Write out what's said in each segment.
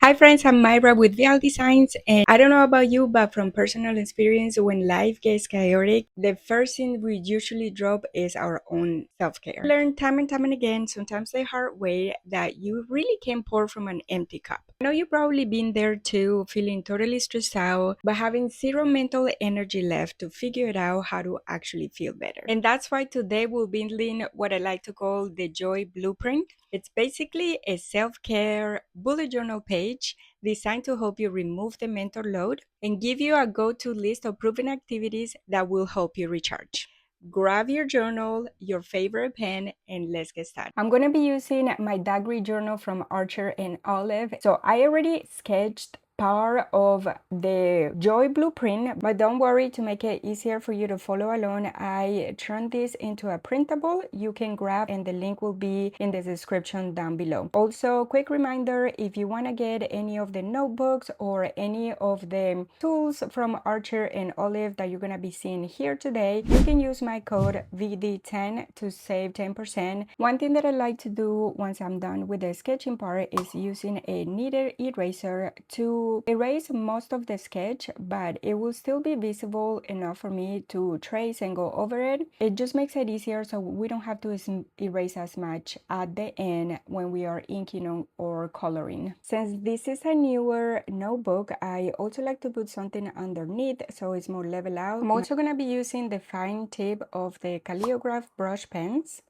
Hi friends, I'm Myra with Vial Designs, and I don't know about you, but from personal experience, when life gets chaotic, the first thing we usually drop is our own self-care. I learned time and time and again, sometimes the hard way, that you really can pour from an empty cup. I know you've probably been there too, feeling totally stressed out, but having zero mental energy left to figure it out how to actually feel better. And that's why today we'll be building what I like to call the Joy Blueprint. It's basically a self-care bullet journal page designed to help you remove the mental load and give you a go-to list of proven activities that will help you recharge. Grab your journal, your favorite pen, and let's get started. I'm going to be using my Dagri journal from Archer and Olive. So I already sketched part of the Joy Blueprint, but don't worry, to make it easier for you to follow along, I turned this into a printable you can grab, and the link will be in the description down below. Also, quick reminder, if you want to get any of the notebooks or any of the tools from Archer and Olive that you're going to be seeing here today, you can use my code VD10 to save 10%. One thing that I like to do once I'm done with the sketching part is using a knitter eraser to erase most of the sketch, but it will still be visible enough for me to trace and go over it. It just makes it easier so we don't have to erase as much at the end when we are inking on or coloring. Since this is a newer notebook, I also like to put something underneath so it's more level out. I'm also going to be using the fine tip of the calligraph brush pens.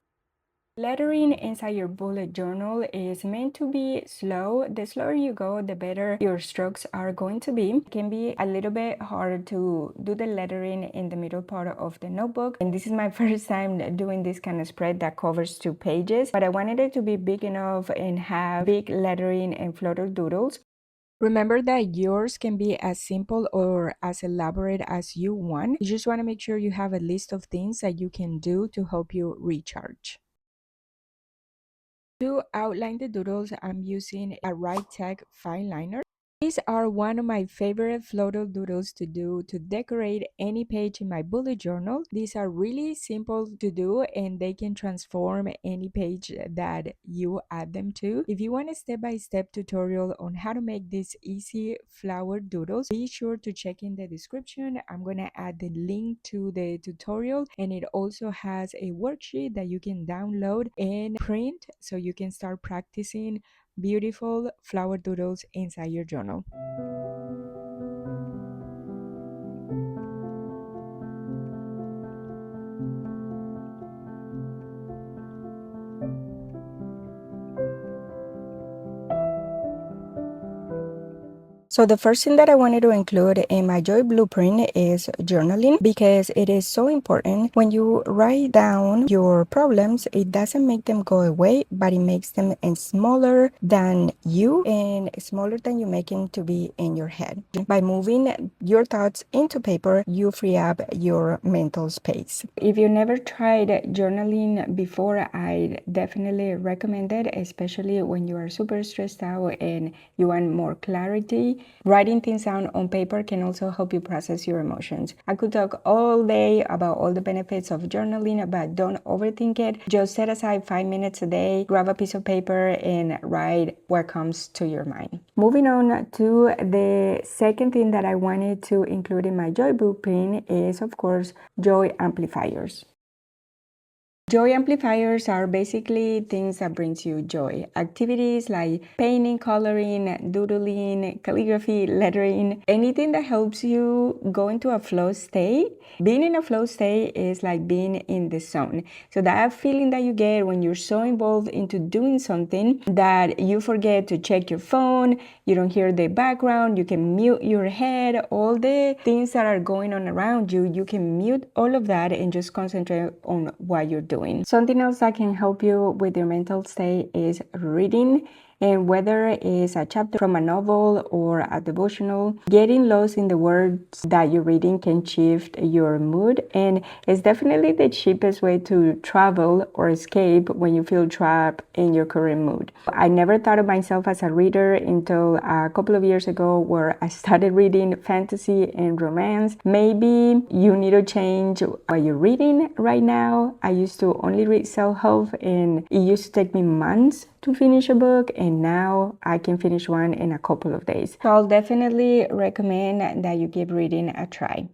Lettering inside your bullet journal is meant to be slow. The slower you go, the better your strokes are going to be. It can be a little bit hard to do the lettering in the middle part of the notebook. And this is my first time doing this kind of spread that covers 2 pages, but I wanted it to be big enough and have big lettering and floral doodles. Remember that yours can be as simple or as elaborate as you want. You just want to make sure you have a list of things that you can do to help you recharge. To outline the doodles, I'm using a Right Tech fine liner. These are one of my favorite floral doodles to do to decorate any page in my bullet journal. These are really simple to do and they can transform any page that you add them to. If you want a step-by-step tutorial on how to make these easy flower doodles, be sure to check in the description. I'm going to add the link to the tutorial, and it also has a worksheet that you can download and print so you can start practicing beautiful flower doodles inside your journal. So the first thing that I wanted to include in my Joy Blueprint is journaling, because it is so important. When you write down your problems, it doesn't make them go away, but it makes them smaller than you and smaller than you make them to be in your head. By moving your thoughts into paper, you free up your mental space. If you never tried journaling before, I definitely recommend it, especially when you are super stressed out and you want more clarity. Writing things down on paper can also help you process your emotions. I could talk all day about all the benefits of journaling, but don't overthink it. Just set aside 5 minutes a day, grab a piece of paper, and write what comes to your mind. Moving on to the second thing that I wanted to include in my Joy Blueprint is, of course, joy amplifiers. Joy amplifiers are basically things that brings you joy. Activities like painting, coloring, doodling, calligraphy, lettering, anything that helps you go into a flow state. Being in a flow state is like being in the zone. So that feeling that you get when you're so involved into doing something that you forget to check your phone, you don't hear the background, you can mute your head, all the things that are going on around you, you can mute all of that and just concentrate on what you're doing. Something else that can help you with your mental state is reading. And whether it's a chapter from a novel or a devotional, getting lost in the words that you're reading can shift your mood. And it's definitely the cheapest way to travel or escape when you feel trapped in your current mood. I never thought of myself as a reader until a couple of years ago, where I started reading fantasy and romance. Maybe you need to change what you're reading right now. I used to only read self-help, and it used to take me months to finish a book, and now I can finish one in a couple of days. So I'll definitely recommend that you give reading a try.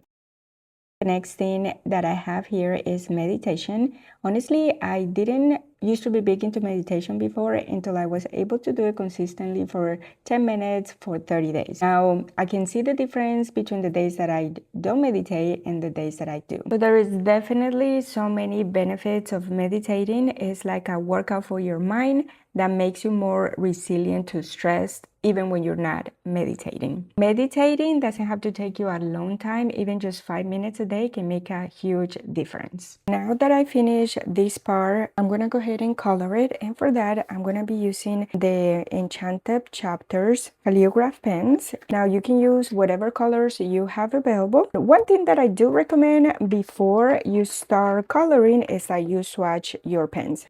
The next thing that I have here is meditation. Honestly, I didn't used to be big into meditation before until I was able to do it consistently for 10 minutes for 30 days. Now, I can see the difference between the days that I don't meditate and the days that I do. So there is definitely so many benefits of meditating. It's like a workout for your mind that makes you more resilient to stress even when you're not meditating. Meditating doesn't have to take you a long time. Even just 5 minutes a day can make a huge difference. Now that I finished this part, I'm gonna go ahead and color it. And for that, I'm gonna be using the Enchanted Chapters calligraph pens. Now you can use whatever colors you have available. One thing that I do recommend before you start coloring is that you swatch your pens.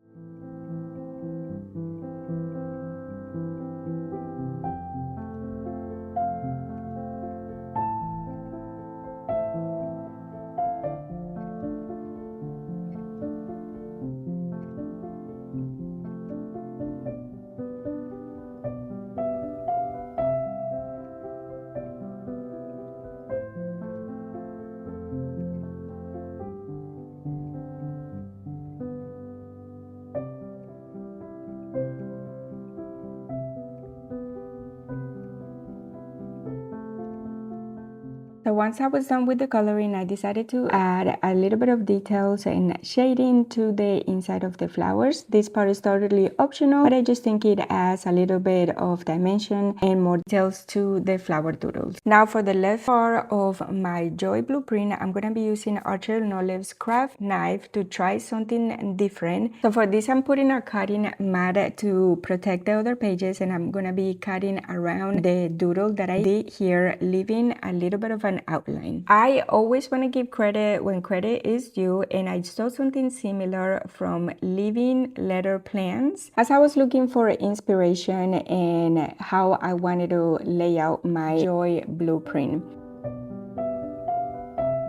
So once I was done with the coloring, I decided to add a little bit of details and shading to the inside of the flowers. This part is totally optional, but I just think it adds a little bit of dimension and more details to the flower doodles. Now for the left part of my joy blueprint, I'm going to be using Archer & Olive's craft knife to try something different. So for this, I'm putting a cutting mat to protect the other pages, and I'm going to be cutting around the doodle that I did here, leaving a little bit of an outline. I always want to give credit when credit is due, and I saw something similar from Living Letter Plans as I was looking for inspiration and how I wanted to lay out my joy blueprint.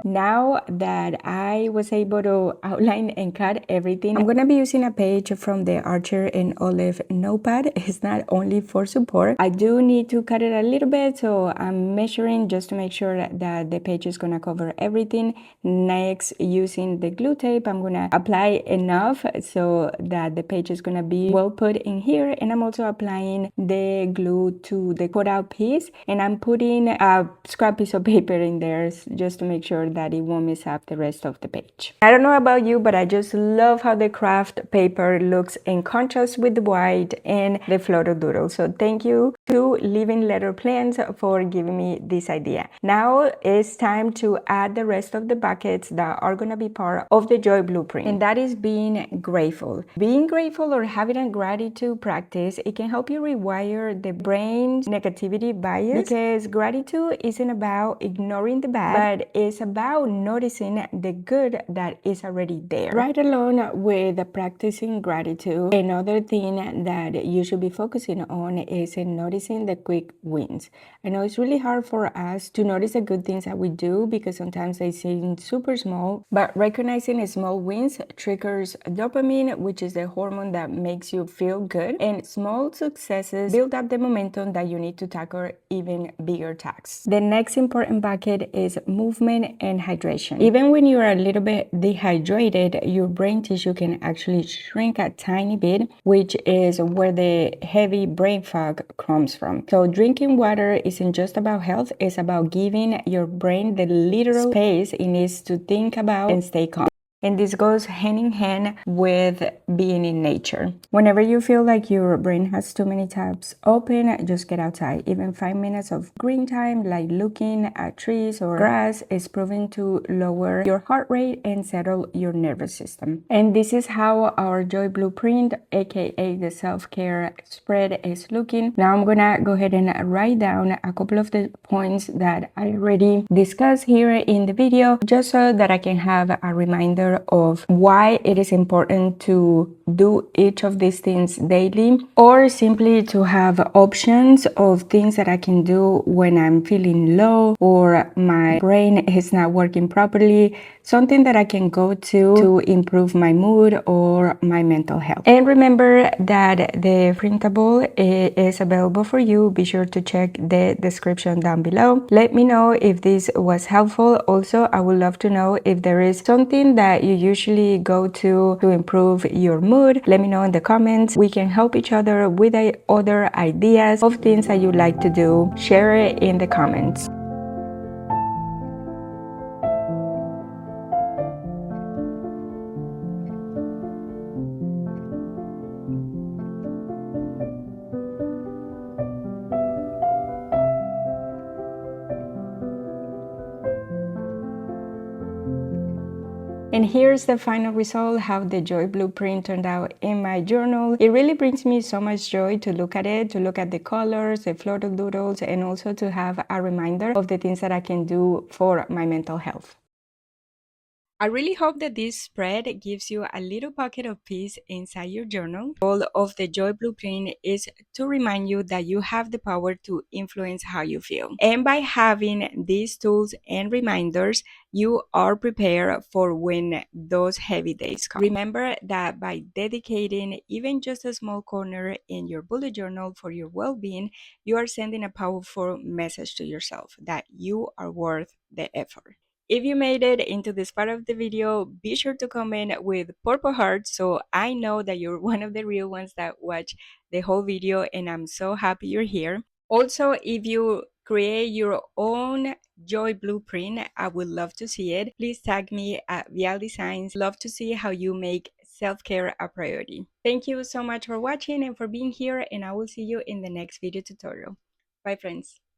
Now that I was able to outline and cut everything, I'm going to be using a page from the Archer & Olive notepad. It's not only for support. I do need to cut it a little bit, so I'm measuring just to make sure that the page is going to cover everything. Next, using the glue tape, I'm going to apply enough so that the page is going to be well put in here, and I'm also applying the glue to the cutout piece, and I'm putting a scrap piece of paper in there just to make sure that it won't miss up the rest of the page. I don't know about you, but I just love how the craft paper looks in contrast with the white and the floral doodle. So thank you to Living Letter Plans for giving me this idea. Now it's time to add the rest of the buckets that are going to be part of the joy blueprint, and that is being grateful. Being grateful or having a gratitude practice, it can help you rewire the brain's negativity bias, because gratitude isn't about ignoring the bad, but it's about noticing the good that is already there. Right along with practicing gratitude, another thing that you should be focusing on is in noticing the quick wins. I know it's really hard for us to notice the good things that we do because sometimes they seem super small, but recognizing small wins triggers dopamine, which is the hormone that makes you feel good, and small successes build up the momentum that you need to tackle even bigger tasks. The next important bucket is movement and hydration. Even when you are a little bit dehydrated, your brain tissue can actually shrink a tiny bit, which is where the heavy brain fog comes from. So drinking water isn't just about health, it's about giving your brain the literal space it needs to think about and stay calm. And this goes hand in hand with being in nature. Whenever you feel like your brain has too many tabs open, just get outside. Even 5 minutes of green time, like looking at trees or grass, is proven to lower your heart rate and settle your nervous system. And this is how our joy blueprint, aka the self-care spread, is looking. Now I'm gonna go ahead and write down a couple of the points that I already discussed here in the video, just so that I can have a reminder reminder of why it is important to do each of these things daily, or simply to have options of things that I can do when I'm feeling low or my brain is not working properly, something that I can go to improve my mood or my mental health. And remember that the printable is available for you. Be sure to check the description down below. Let me know if this was helpful. Also, I would love to know if there is something that you usually go to improve your mood. Let me know in the comments. We can help each other with other ideas of things that you like to do. Share it in the comments. And here's the final result, how the joy blueprint turned out in my journal. It really brings me so much joy to look at it, to look at the colors, the floral doodles, and also to have a reminder of the things that I can do for my mental health. I really hope that this spread gives you a little pocket of peace inside your journal. The goal of the Joy Blueprint is to remind you that you have the power to influence how you feel. And by having these tools and reminders, you are prepared for when those heavy days come. Remember that by dedicating even just a small corner in your bullet journal for your well-being, you are sending a powerful message to yourself that you are worth the effort. If you made it into this part of the video, be sure to comment with purple heart so I know that you're one of the real ones that watch the whole video, and I'm so happy you're here. Also, if you create your own joy blueprint, I would love to see it. Please tag me at Vial Designs. Love to see how you make self-care a priority. Thank you so much for watching and for being here, and I will see you in the next video tutorial. Bye friends.